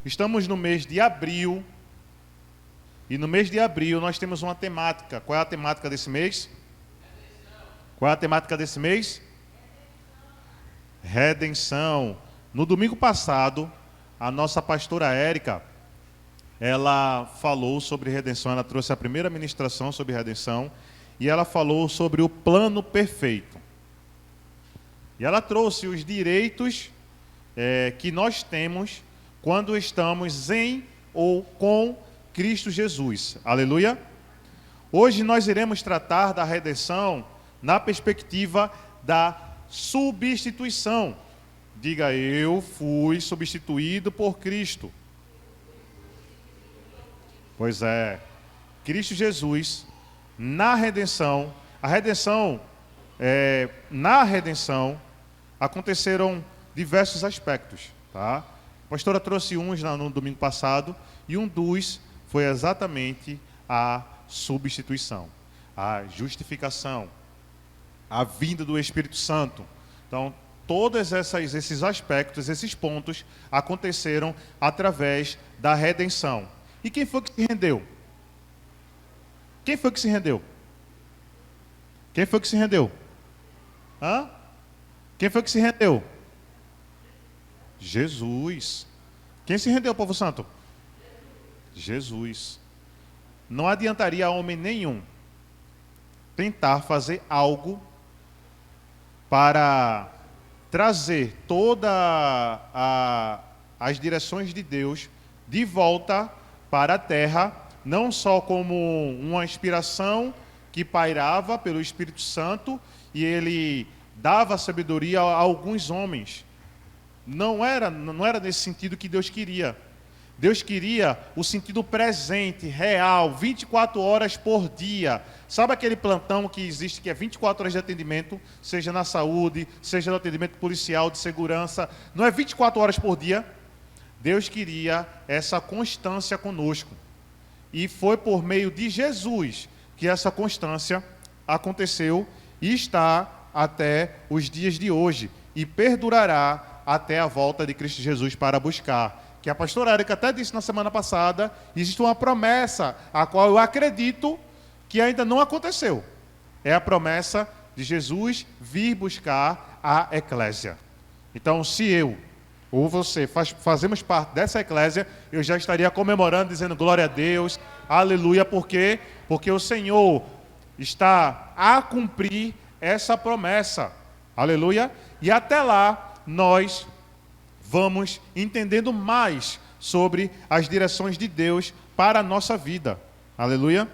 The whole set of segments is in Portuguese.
Estamos no mês de abril, e no mês de abril nós temos uma temática. Qual é a temática desse mês? Qual é a temática desse mês? Redenção. No domingo passado, a nossa pastora Érica, ela falou sobre redenção, ela trouxe a primeira ministração sobre redenção, e ela falou sobre o plano perfeito. E ela trouxe os direitos que nós temos quando estamos em ou com Cristo Jesus. Aleluia! Hoje nós iremos tratar da redenção na perspectiva da substituição. Diga, eu fui substituído por Cristo. Pois é, Cristo Jesus, na redenção, na redenção, aconteceram diversos aspectos, tá? A pastora trouxe uns no domingo passado, e um dos foi exatamente a substituição, a justificação, a vinda do Espírito Santo. Então, todos esses aspectos, esses pontos, aconteceram através da redenção. E quem foi que se rendeu? Quem foi que se rendeu? Quem foi que se rendeu? Hã? Quem foi que se rendeu? Jesus. Quem se rendeu, povo santo? Jesus. Não adiantaria a homem nenhum tentar fazer algo para trazer todas as direções de Deus de volta para a terra, não só como uma inspiração que pairava pelo Espírito Santo e ele dava sabedoria a alguns homens. Não era nesse sentido que Deus queria. Deus queria o sentido presente, real, 24 horas por dia. Sabe aquele plantão que existe, que é 24 horas de atendimento, seja na saúde, seja no atendimento policial, de segurança, não é 24 horas por dia? Deus queria essa constância conosco. E foi por meio de Jesus que essa constância aconteceu e está até os dias de hoje. E perdurará até a volta de Cristo Jesus para buscar. Que a pastora Érica até disse na semana passada, existe uma promessa, a qual eu acredito que ainda não aconteceu. É a promessa de Jesus vir buscar a eclésia. Então, se eu ou você fazemos parte dessa eclésia, eu já estaria comemorando, dizendo glória a Deus, aleluia, por quê? Porque o Senhor está a cumprir essa promessa, aleluia, e até lá nós vamos entendendo mais sobre as direções de Deus para a nossa vida, aleluia.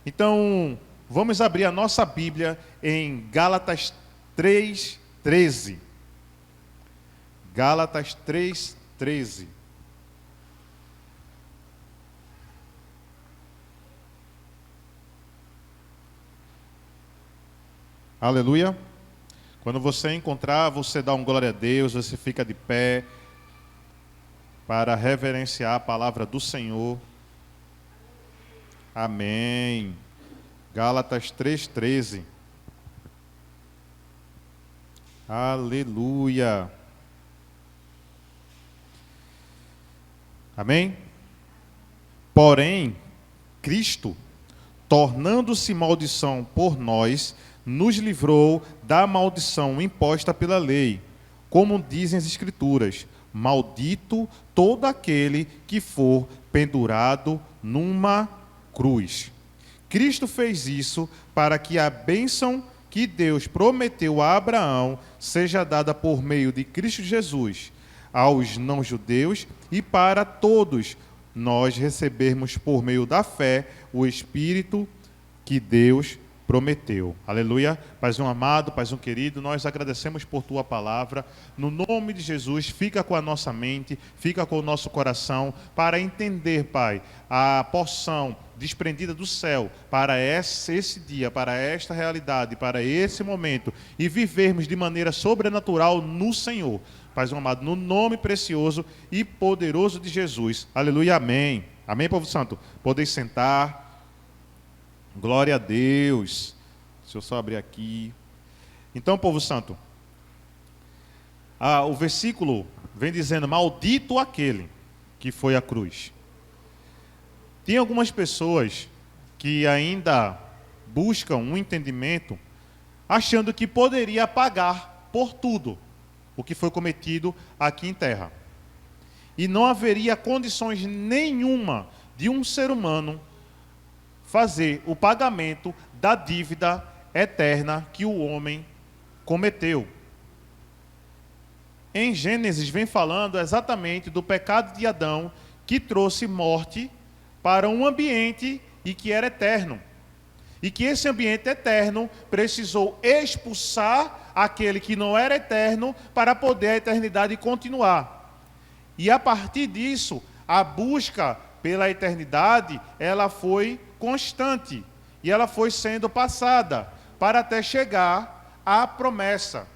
Então, vamos abrir a nossa Bíblia em Gálatas 3:13. Gálatas 3:13. Aleluia. Quando você encontrar, você dá um glória a Deus, você fica de pé para reverenciar a palavra do Senhor. Amém. Gálatas 3:13. Aleluia. Amém? Porém, Cristo, tornando-se maldição por nós, nos livrou da maldição imposta pela lei. Como dizem as Escrituras, maldito todo aquele que for pendurado numa cruz. Cristo fez isso para que a bênção que Deus prometeu a Abraão seja dada por meio de Cristo Jesus aos não-judeus e para todos nós recebermos por meio da fé o Espírito que Deus prometeu. Aleluia. Paizinho amado, Paizinho querido, nós agradecemos por Tua palavra. No nome de Jesus, fica com a nossa mente, fica com o nosso coração, para entender, Pai, a porção desprendida do céu para esse dia, para esta realidade, para esse momento, e vivermos de maneira sobrenatural no Senhor. Paizinho amado, no nome precioso e poderoso de Jesus. Aleluia, amém. Amém, povo santo? Podeis sentar. Glória a Deus. Deixa eu só abrir aqui. Então, povo santo, o versículo vem dizendo, maldito aquele. que foi a cruz. Tem algumas pessoas que ainda buscam um entendimento achando que poderia pagar por tudo o que foi cometido aqui em terra. E não haveria condições nenhuma de um ser humano fazer o pagamento da dívida eterna que o homem cometeu. Em Gênesis vem falando exatamente do pecado de Adão que trouxe morte para um ambiente e que era eterno. E que esse ambiente eterno precisou expulsar aquele que não era eterno para poder a eternidade continuar. E a partir disso, a busca pela eternidade, ela foi constante. E ela foi sendo passada para até chegar à promessa.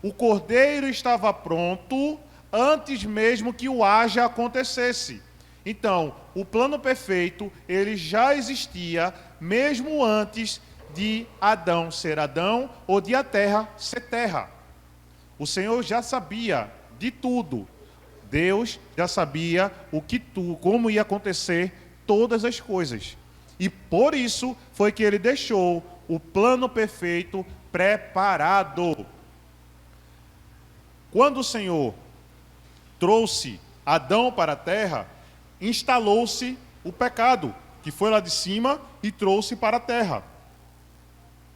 O cordeiro estava pronto antes mesmo que o haja acontecesse. Então, o plano perfeito, ele já existia mesmo antes de Adão ser Adão ou de a terra ser terra. O Senhor já sabia de tudo. Deus já sabia como ia acontecer todas as coisas. E por isso foi que ele deixou o plano perfeito preparado. Quando o Senhor trouxe Adão para a terra, instalou-se o pecado, que foi lá de cima e trouxe para a terra.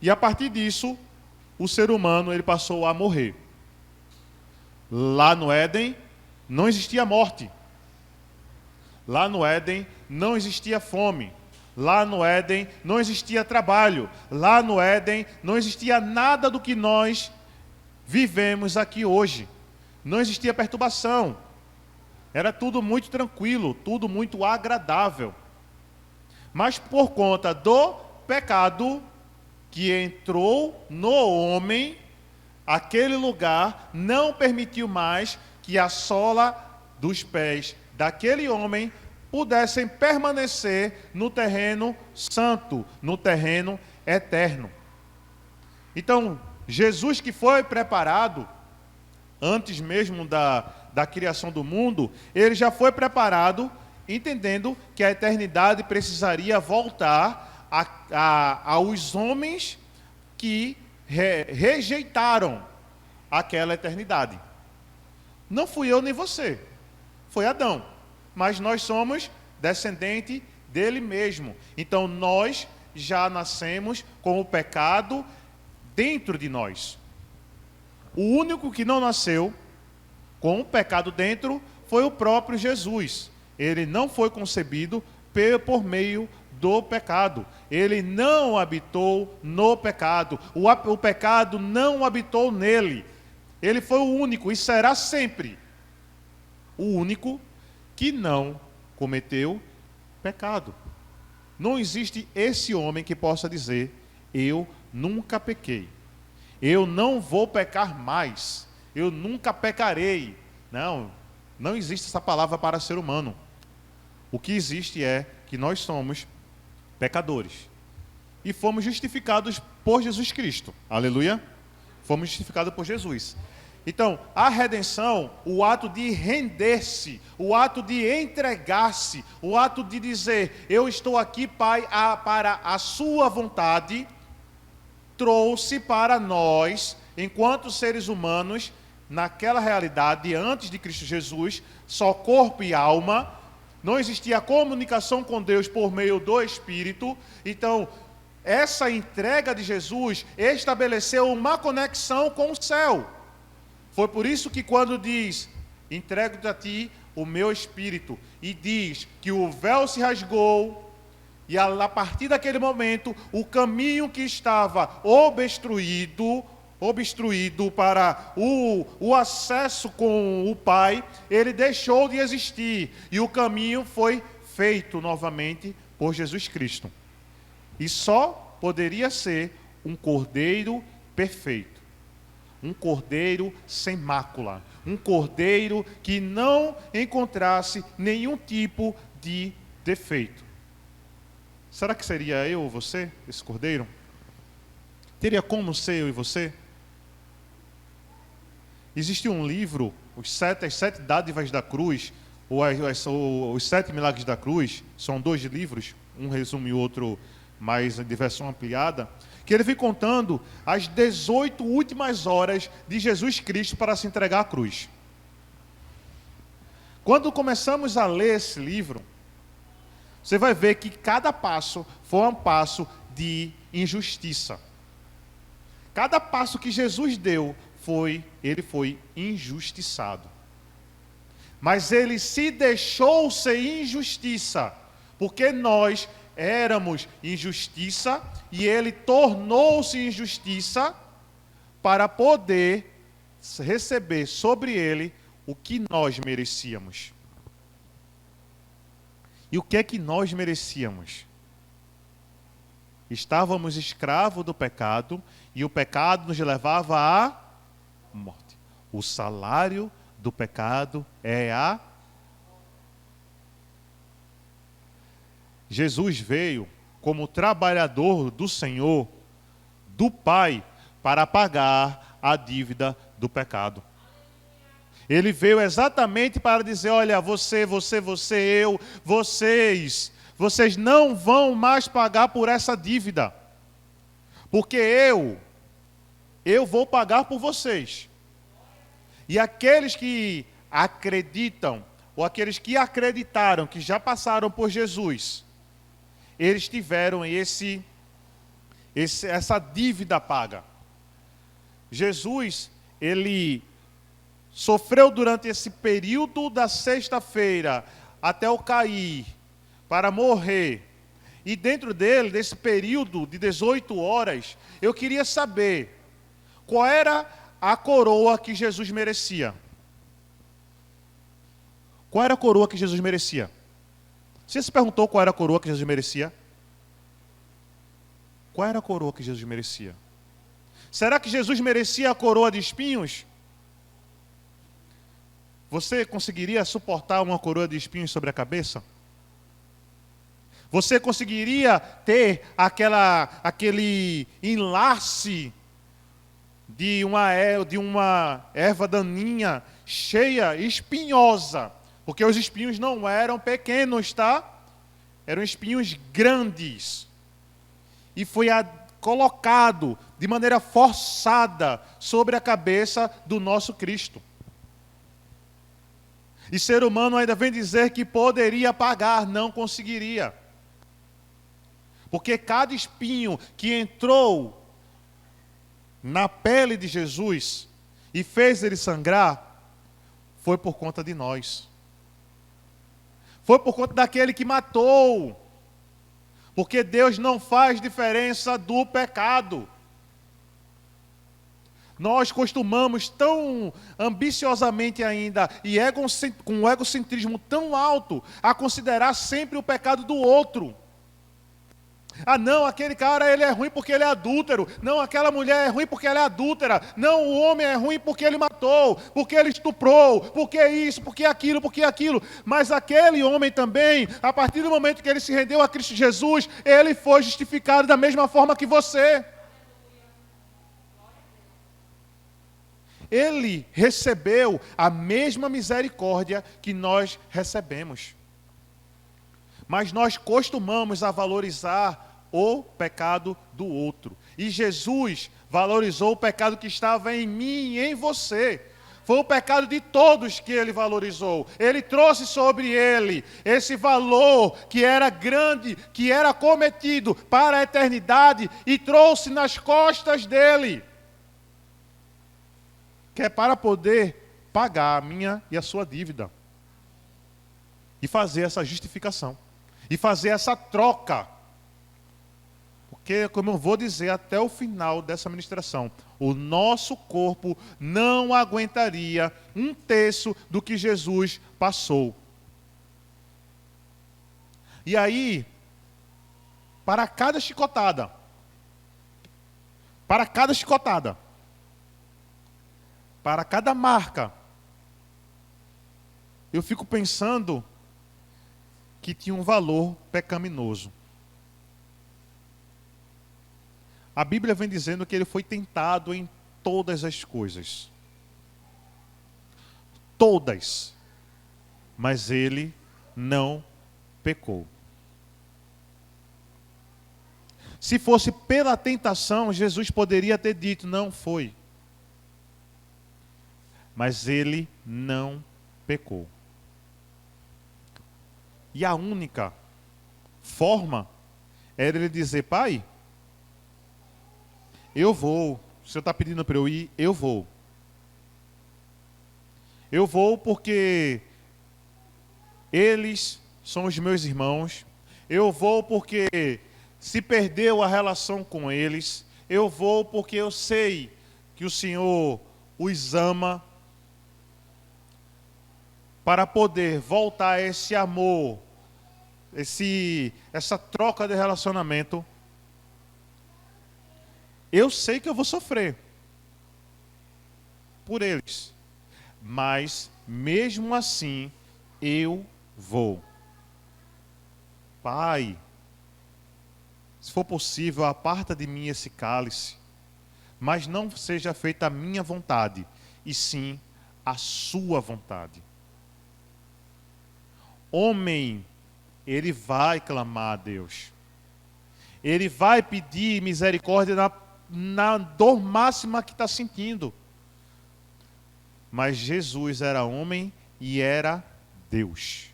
E a partir disso, o ser humano ele passou a morrer. Lá no Éden, não existia morte. Lá no Éden, não existia fome. Lá no Éden, não existia trabalho. Lá no Éden, não existia nada do que nós vivemos aqui hoje. Não existia perturbação. Era tudo muito tranquilo, tudo muito agradável. Mas por conta do pecado que entrou no homem, aquele lugar não permitiu mais que a sola dos pés daquele homem pudessem permanecer no terreno santo, no terreno eterno. Então, Jesus que foi preparado antes mesmo da criação do mundo, ele já foi preparado, entendendo que a eternidade precisaria voltar aos homens que rejeitaram aquela eternidade. Não fui eu nem você, foi Adão, mas nós somos descendente dele mesmo. Então nós já nascemos com o pecado dentro de nós. O único que não nasceu com o pecado dentro foi o próprio Jesus. Ele não foi concebido por meio do pecado. Ele não habitou no pecado. O pecado não habitou nele. Ele foi o único e será sempre o único que não cometeu pecado. Não existe esse homem que possa dizer: eu nunca pequei. Eu não vou pecar mais. Eu nunca pecarei. Não, não existe essa palavra para ser humano. O que existe é que nós somos pecadores. E fomos justificados por Jesus Cristo. Aleluia? Fomos justificados por Jesus. Então, a redenção, o ato de render-se, o ato de entregar-se, o ato de dizer: eu estou aqui, Pai, para a sua vontade, trouxe para nós, enquanto seres humanos, naquela realidade, antes de Cristo Jesus, só corpo e alma, não existia comunicação com Deus por meio do Espírito. Então, essa entrega de Jesus estabeleceu uma conexão com o céu. Foi por isso que quando diz: entrego-te a ti o meu Espírito, e diz que o véu se rasgou, e a partir daquele momento, o caminho que estava obstruído para o acesso com o Pai, ele deixou de existir. E o caminho foi feito novamente por Jesus Cristo. E só poderia ser um cordeiro perfeito. Um cordeiro sem mácula. Um cordeiro que não encontrasse nenhum tipo de defeito. Será que seria eu ou você, esse cordeiro? Teria como ser eu e você? Existe um livro, As Sete Dádivas da Cruz, Os Sete Milagres da Cruz, são 2 livros, um resumo e outro mais de versão ampliada, que ele vem contando as 18 últimas horas de Jesus Cristo para se entregar à cruz. Quando começamos a ler esse livro, você vai ver que cada passo foi um passo de injustiça. Cada passo que Jesus deu, ele foi injustiçado. Mas ele se deixou ser injustiça, porque nós éramos injustiça e ele tornou-se injustiça para poder receber sobre ele o que nós merecíamos. E o que é que nós merecíamos? Estávamos escravos do pecado e o pecado nos levava à morte. O salário do pecado é a... Jesus veio como trabalhador do Senhor, do Pai, para pagar a dívida do pecado. Ele veio exatamente para dizer, olha, vocês não vão mais pagar por essa dívida. Porque eu vou pagar por vocês. E aqueles que acreditam, ou aqueles que acreditaram, que já passaram por Jesus, eles tiveram essa dívida paga. Jesus, ele sofreu durante esse período da sexta-feira até o cair, para morrer. E dentro dele, desse período de 18 horas, eu queria saber qual era a coroa que Jesus merecia. Qual era a coroa que Jesus merecia? Você se perguntou qual era a coroa que Jesus merecia? Qual era a coroa que Jesus merecia? Será que Jesus merecia a coroa de espinhos? Você conseguiria suportar uma coroa de espinhos sobre a cabeça? Você conseguiria ter aquele enlace de uma erva daninha cheia, espinhosa? Porque os espinhos não eram pequenos, tá? Eram espinhos grandes. E foi colocado de maneira forçada sobre a cabeça do nosso Cristo. E ser humano ainda vem dizer que poderia pagar, não conseguiria. Porque cada espinho que entrou na pele de Jesus e fez ele sangrar, foi por conta de nós. Foi por conta daquele que matou. Porque Deus não faz diferença do pecado. Nós costumamos tão ambiciosamente ainda e com um egocentrismo tão alto a considerar sempre o pecado do outro. Ah não, aquele cara ele é ruim porque ele é adúltero. Não, aquela mulher é ruim porque ela é adúltera. Não, o homem é ruim porque ele matou, porque ele estuprou, porque isso, porque aquilo, porque aquilo. Mas aquele homem também, a partir do momento que ele se rendeu a Cristo Jesus, ele foi justificado da mesma forma que você. Ele recebeu a mesma misericórdia que nós recebemos. Mas nós costumamos a valorizar o pecado do outro. E Jesus valorizou o pecado que estava em mim e em você. Foi o pecado de todos que ele valorizou. Ele trouxe sobre ele esse valor que era grande, que era cometido para a eternidade e trouxe nas costas dele. Que é para poder pagar a minha e a sua dívida. E fazer essa justificação. E fazer essa troca. Porque, como eu vou dizer até o final dessa ministração, o nosso corpo não aguentaria 1/3 do que Jesus passou. E aí, para cada chicotada, para cada marca, eu fico pensando que tinha um valor pecaminoso. A Bíblia vem dizendo que ele foi tentado em todas as coisas. Todas. mas ele não pecou. Se fosse pela tentação, Jesus poderia ter dito, não foi. Mas ele não pecou. E a única forma era ele dizer, pai, eu vou. O senhor está pedindo para eu ir? Eu vou. Eu vou porque eles são os meus irmãos. Eu vou porque se perdeu a relação com eles. Eu vou porque eu sei que o Senhor os ama. Para poder voltar a esse amor, essa troca de relacionamento, eu sei que eu vou sofrer por eles. Mas, mesmo assim, eu vou. Pai, se for possível, aparta de mim esse cálice, mas não seja feita a minha vontade, e sim a sua vontade. Homem, ele vai clamar a Deus. Ele vai pedir misericórdia na dor máxima que está sentindo. Mas Jesus era homem e era Deus.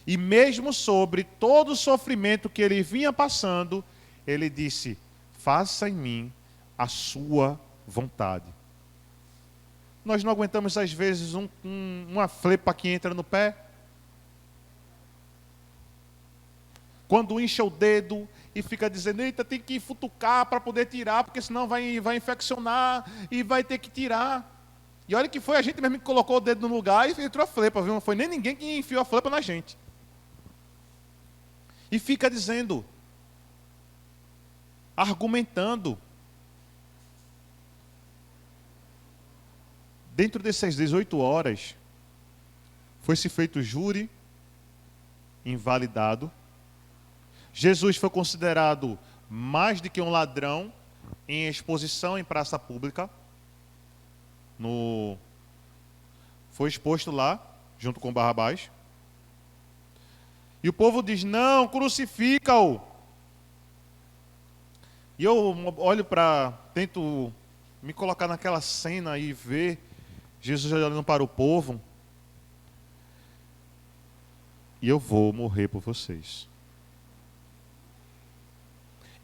E mesmo sobre todo o sofrimento que ele vinha passando, ele disse, faça em mim a sua vontade. Nós não aguentamos às vezes uma flepa que entra no pé. Quando incha o dedo e fica dizendo, eita, tem que futucar para poder tirar, porque senão vai infeccionar e vai ter que tirar. E olha que foi a gente mesmo que colocou o dedo no lugar e entrou a flepa, viu? Não foi nem ninguém que enfiou a flepa na gente. E fica dizendo, argumentando. Dentro dessas 18 horas, foi-se feito júri, invalidado. Jesus foi considerado mais do que um ladrão em exposição em praça pública. Foi exposto lá, junto com Barrabás. E o povo diz, não, crucifica-o. E eu olho tento me colocar naquela cena e ver Jesus olhando para o povo. E eu vou morrer por vocês.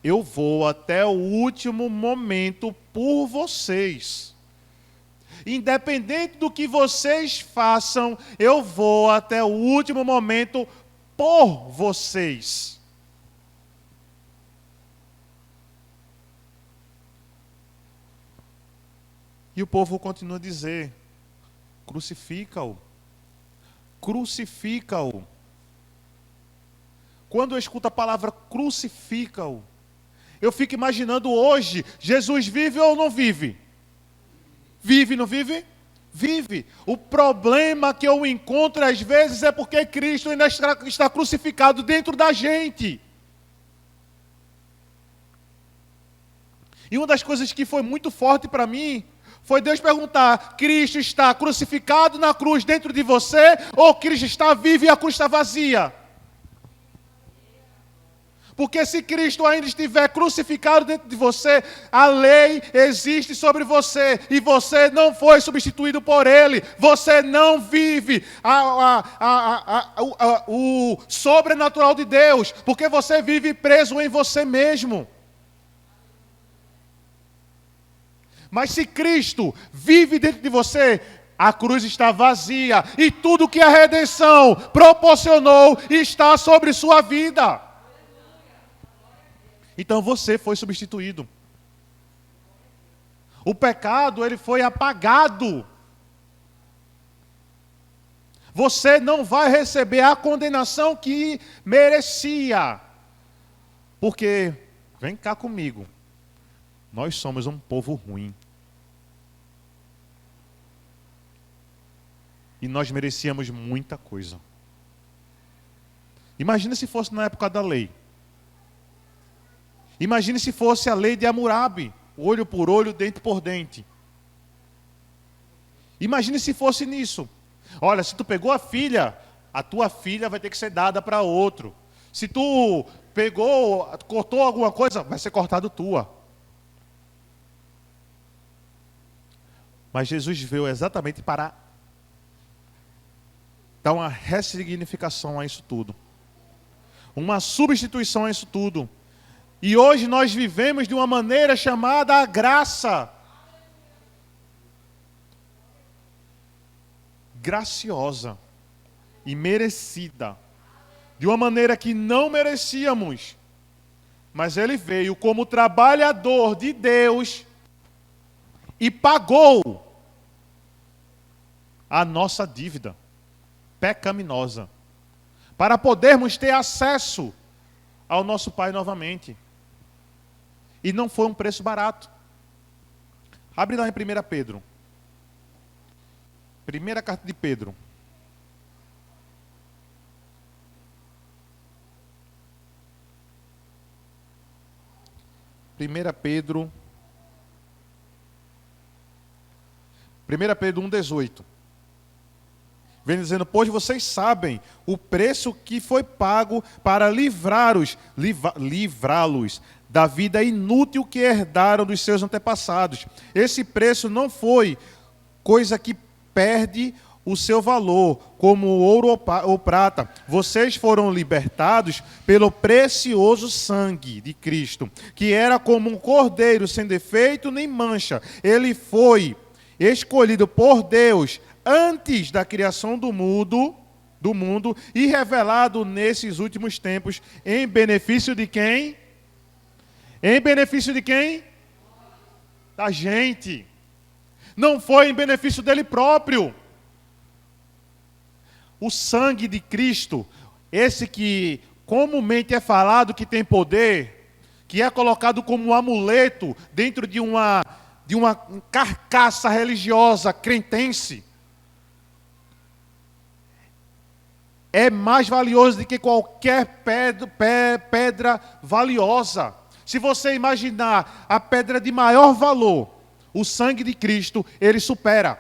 Eu vou até o último momento por vocês. Independente do que vocês façam, eu vou até o último momento por vocês. E o povo continua a dizer, crucifica-o. Crucifica-o. Quando eu escuto a palavra crucifica-o, eu fico imaginando hoje, Jesus vive ou não vive? Vive, não vive? Vive. O problema que eu encontro às vezes é porque Cristo ainda está crucificado dentro da gente. E uma das coisas que foi muito forte para mim, foi Deus perguntar, Cristo está crucificado na cruz dentro de você, ou Cristo está vivo e a cruz está vazia? Porque se Cristo ainda estiver crucificado dentro de você, a lei existe sobre você e você não foi substituído por Ele. Você não vive o sobrenatural de Deus, porque você vive preso em você mesmo. Mas se Cristo vive dentro de você, a cruz está vazia e tudo que a redenção proporcionou está sobre sua vida. Então você foi substituído. O pecado, ele foi apagado. Você não vai receber a condenação que merecia. Porque, vem cá comigo, nós somos um povo ruim. E nós merecíamos muita coisa. Imagina se fosse na época da lei. Imagine se fosse a lei de Hammurabi, olho por olho, dente por dente. Imagine se fosse nisso. Olha, se tu pegou a filha, a tua filha vai ter que ser dada para outro. Se tu pegou, cortou alguma coisa, vai ser cortado tua. Mas Jesus veio exatamente para dar uma ressignificação a isso tudo. Uma substituição a isso tudo. E hoje nós vivemos de uma maneira chamada a graça. Graciosa e merecida. De uma maneira que não merecíamos. Mas ele veio como trabalhador de Deus e pagou a nossa dívida pecaminosa, para podermos ter acesso ao nosso Pai novamente. E não foi um preço barato. Abre lá em 1 Pedro. Primeira carta de Pedro. 1 Pedro 1,18. Vem dizendo, pois vocês sabem o preço que foi pago para livrá-los da vida inútil que herdaram dos seus antepassados. Esse preço não foi coisa que perde o seu valor, como ouro ou prata. Vocês foram libertados pelo precioso sangue de Cristo, que era como um cordeiro sem defeito nem mancha. Ele foi escolhido por Deus antes da criação do mundo e revelado nesses últimos tempos em benefício de quem? Em benefício de quem? Da gente. Não foi em benefício dele próprio. O sangue de Cristo, esse que comumente é falado que tem poder, que é colocado como um amuleto dentro de uma carcaça religiosa cretense, é mais valioso do que qualquer pedra valiosa. Se você imaginar a pedra de maior valor, o sangue de Cristo, ele supera.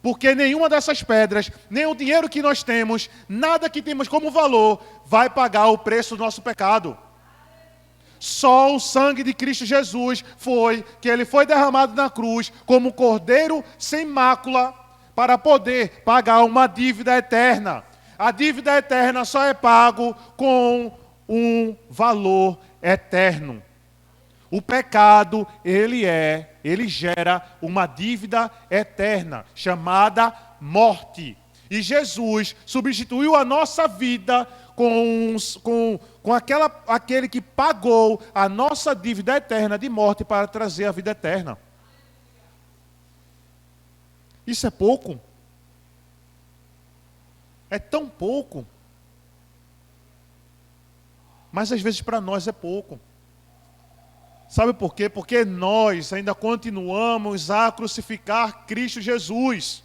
Porque nenhuma dessas pedras, nem o dinheiro que nós temos, nada que temos como valor, vai pagar o preço do nosso pecado. Só o sangue de Cristo Jesus que ele foi derramado na cruz como um cordeiro sem mácula para poder pagar uma dívida eterna. A dívida eterna só é pago com um valor eterno. O pecado, ele gera uma dívida eterna, chamada morte. E Jesus substituiu a nossa vida com aquele que pagou a nossa dívida eterna de morte para trazer a vida eterna. Isso é pouco? É tão pouco. Mas às vezes para nós é pouco. Sabe por quê? Porque nós ainda continuamos a crucificar Cristo Jesus.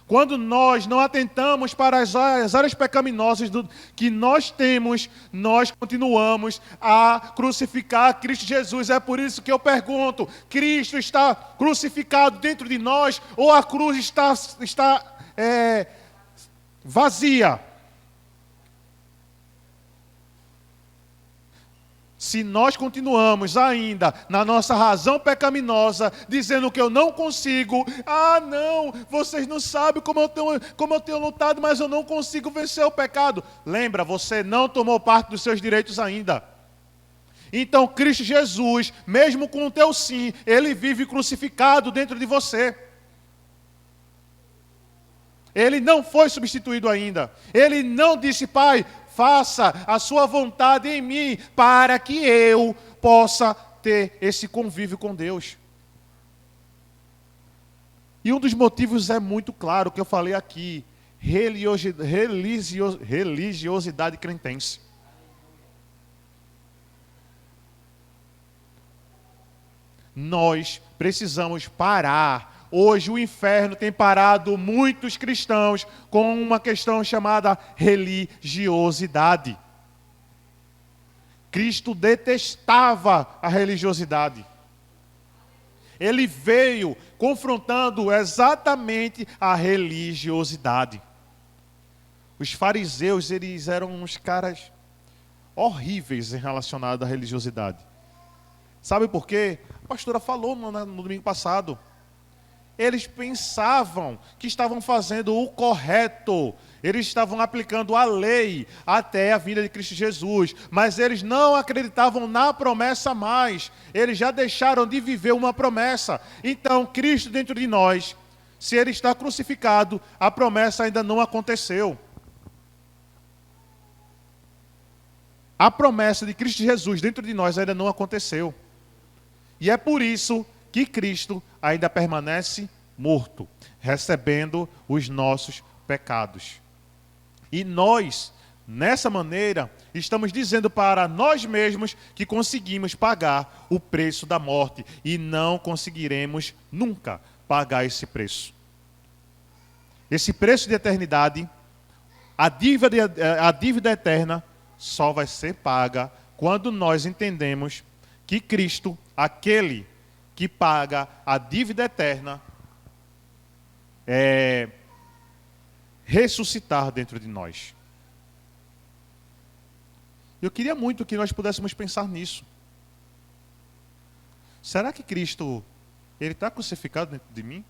Quando nós não atentamos para as áreas pecaminosas que nós temos, nós continuamos a crucificar Cristo Jesus. É por isso que eu pergunto, Cristo está crucificado dentro de nós ou a cruz está vazia? Se nós continuamos ainda na nossa razão pecaminosa, dizendo que eu não consigo, não, vocês não sabem como eu tenho lutado, mas eu não consigo vencer o pecado. Lembra, você não tomou parte dos seus direitos ainda. Então Cristo Jesus, mesmo com o teu sim, ele vive crucificado dentro de você. Ele não foi substituído ainda. Ele não disse, Pai, faça a sua vontade em mim, para que eu possa ter esse convívio com Deus. E um dos motivos é muito claro, que eu falei aqui, religiosidade cretense. Nós precisamos parar. Hoje o inferno tem parado muitos cristãos com uma questão chamada religiosidade. Cristo detestava a religiosidade. Ele veio confrontando exatamente a religiosidade. Os fariseus, eles eram uns caras horríveis em relacionado à religiosidade. Sabe por quê? A pastora falou no domingo passado. Eles pensavam que estavam fazendo o correto. Eles estavam aplicando a lei até a vinda de Cristo Jesus. Mas eles não acreditavam na promessa mais. Eles já deixaram de viver uma promessa. Então, Cristo dentro de nós, se Ele está crucificado, a promessa ainda não aconteceu. A promessa de Cristo Jesus dentro de nós ainda não aconteceu. E é por isso que Cristo ainda permanece morto, recebendo os nossos pecados. E nós, nessa maneira, estamos dizendo para nós mesmos que conseguimos pagar o preço da morte e não conseguiremos nunca pagar esse preço. Esse preço de eternidade, a dívida eterna, só vai ser paga quando nós entendemos que Cristo, aquele que paga a dívida eterna, é ressuscitar dentro de nós. Eu queria muito que nós pudéssemos pensar nisso. Será que Cristo, Ele está crucificado dentro de mim?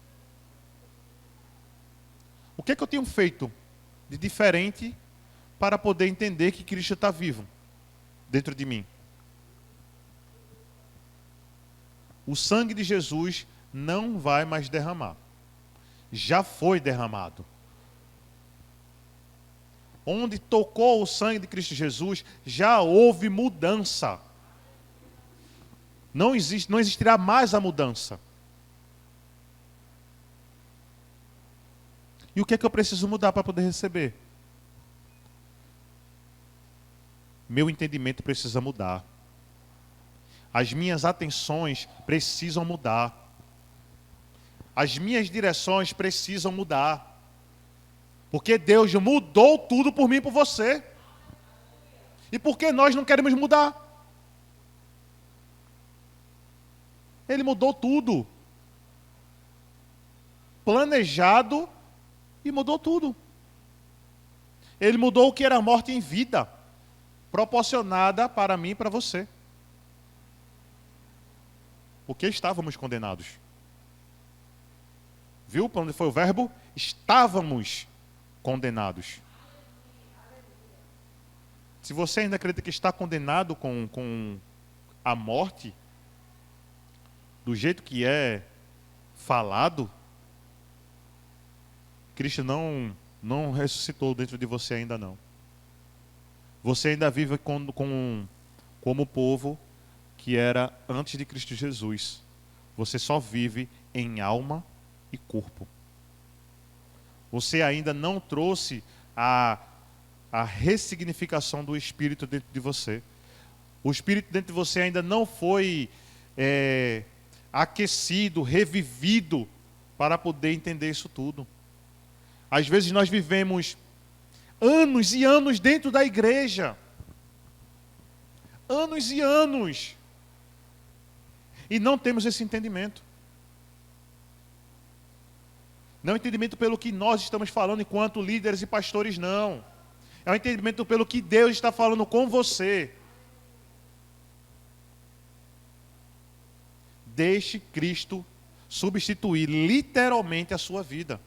O que é que eu tenho feito de diferente para poder entender que Cristo está vivo dentro de mim? O sangue de Jesus não vai mais derramar. Já foi derramado. Onde tocou o sangue de Cristo Jesus, já houve mudança. Não existirá mais a mudança. E o que é que eu preciso mudar para poder receber? Meu entendimento precisa mudar. As minhas atenções precisam mudar. As minhas direções precisam mudar. Porque Deus mudou tudo por mim e por você. E por que nós não queremos mudar? Ele mudou tudo. Planejado e mudou tudo. Ele mudou o que era morte em vida, proporcionada para mim e para você. Porque estávamos condenados. Viu para onde foi o verbo? Estávamos condenados. Se você ainda acredita que está condenado com a morte, do jeito que é falado, Cristo não ressuscitou dentro de você ainda não. Você ainda vive como o povo que era antes de Cristo Jesus. Você só vive em alma e corpo. Você ainda não trouxe a ressignificação do Espírito dentro de você. O Espírito dentro de você ainda não foi aquecido, revivido, para poder entender isso tudo. Às vezes nós vivemos anos e anos dentro da igreja. Anos e anos. E não temos esse entendimento. Não é um entendimento pelo que nós estamos falando enquanto líderes e pastores, não. É um entendimento pelo que Deus está falando com você. Deixe Cristo substituir literalmente a sua vida.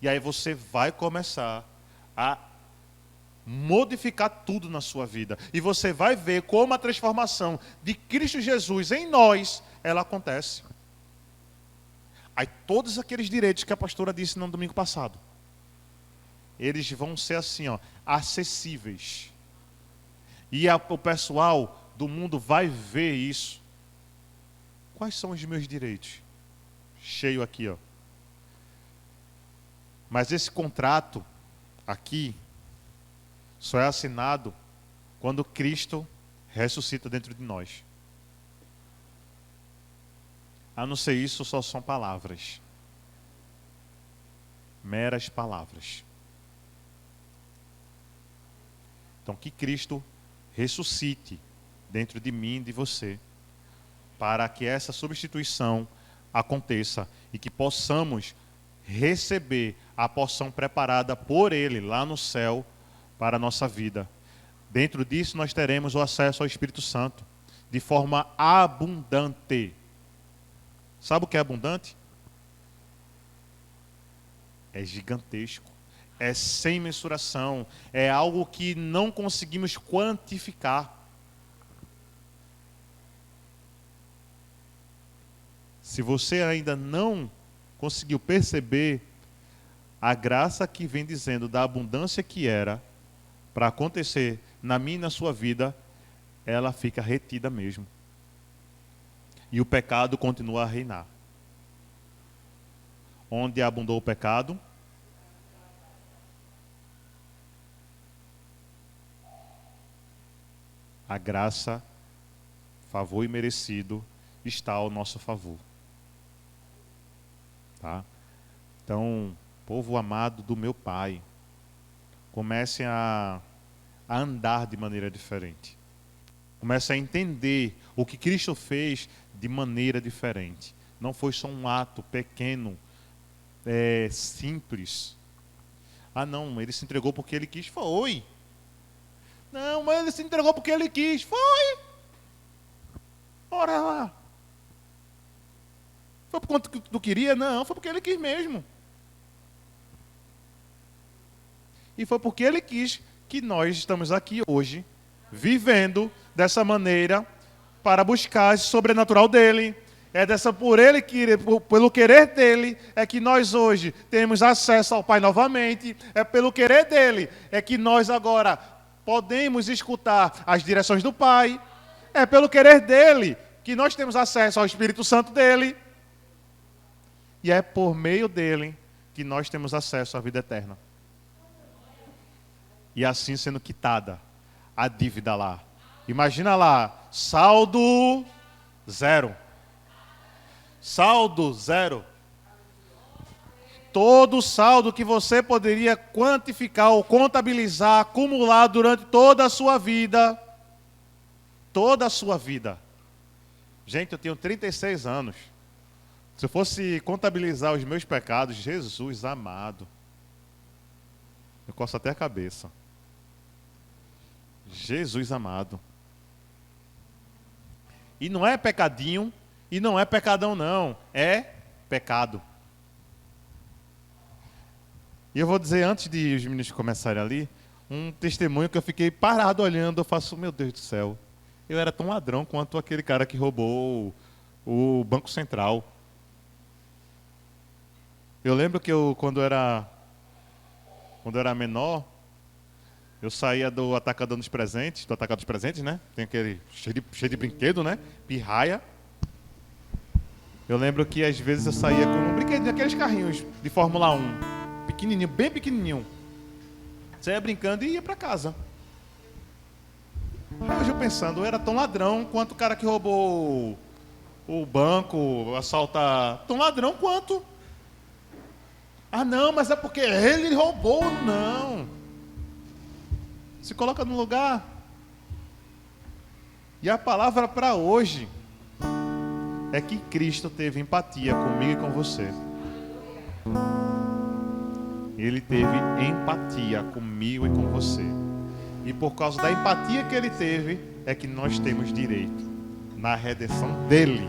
E aí você vai começar a modificar tudo na sua vida. E você vai ver como a transformação de Cristo Jesus em nós, ela acontece. Aí todos aqueles direitos que a pastora disse no domingo passado, eles vão ser assim, acessíveis. E o pessoal do mundo vai ver isso. Quais são os meus direitos? Cheio aqui, Mas esse contrato aqui só é assinado quando Cristo ressuscita dentro de nós. A não ser isso, só são palavras. Meras palavras. Então, que Cristo ressuscite dentro de mim e de você, para que essa substituição aconteça e que possamos receber a porção preparada por Ele lá no céu para a nossa vida. Dentro disso nós teremos o acesso ao Espírito Santo de forma abundante. Sabe o que é abundante? É gigantesco, é sem mensuração, é algo que não conseguimos quantificar. Se você ainda não conseguiu perceber a graça que vem dizendo da abundância que era para acontecer na minha e na sua vida, ela fica retida mesmo. E o pecado continua a reinar. Onde abundou o pecado, a graça, favor imerecido, está ao nosso favor. Tá? Então, povo amado do meu Pai, comecem a andar de maneira diferente. Comecem a entender o que Cristo fez de maneira diferente. Não foi só um ato pequeno, simples. Ah não, ele se entregou porque ele quis. Foi. Não, mas ele se entregou porque ele quis. Foi. Ora lá. Foi por conta que tu queria? Não, foi porque ele quis mesmo. E foi porque ele quis que nós estamos aqui hoje, vivendo dessa maneira, para buscar esse sobrenatural dele. É por ele pelo querer dele, é que nós hoje temos acesso ao Pai novamente. É pelo querer dele, é que nós agora podemos escutar as direções do Pai. É pelo querer dele que nós temos acesso ao Espírito Santo dele. E é por meio dele que nós temos acesso à vida eterna. E assim sendo quitada a dívida lá. Imagina lá, saldo zero. Saldo zero. Todo o saldo que você poderia quantificar ou contabilizar, acumular durante toda a sua vida. Toda a sua vida. Gente, eu tenho 36 anos. Se eu fosse contabilizar os meus pecados, Jesus amado, eu coço até a cabeça. Jesus amado. E não é pecadinho, e não é pecadão não, é pecado. E eu vou dizer, antes de os meninos começarem ali, um testemunho que eu fiquei parado olhando, eu faço, meu Deus do céu, eu era tão ladrão quanto aquele cara que roubou o Banco Central. Eu lembro que quando eu era menor, eu saía do atacadão dos presentes, né? Tem aquele cheio de brinquedo, né? Pirraia. Eu lembro que às vezes eu saía com um brinquedo, aqueles carrinhos de Fórmula 1, pequenininho, bem pequenininho. Saía brincando e ia para casa. Aí hoje eu pensando, eu era tão ladrão quanto o cara que roubou o banco, assaltar, tão ladrão quanto. Ah não, mas é porque ele roubou, não. Se coloca no lugar. E a palavra para hoje é que Cristo teve empatia comigo e com você. Ele teve empatia comigo e com você. E por causa da empatia que ele teve, é que nós temos direito na redenção dele.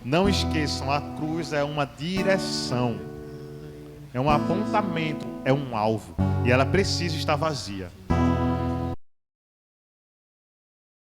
Não esqueçam, a cruz é uma direção. É um apontamento, é um alvo. E ela precisa estar vazia.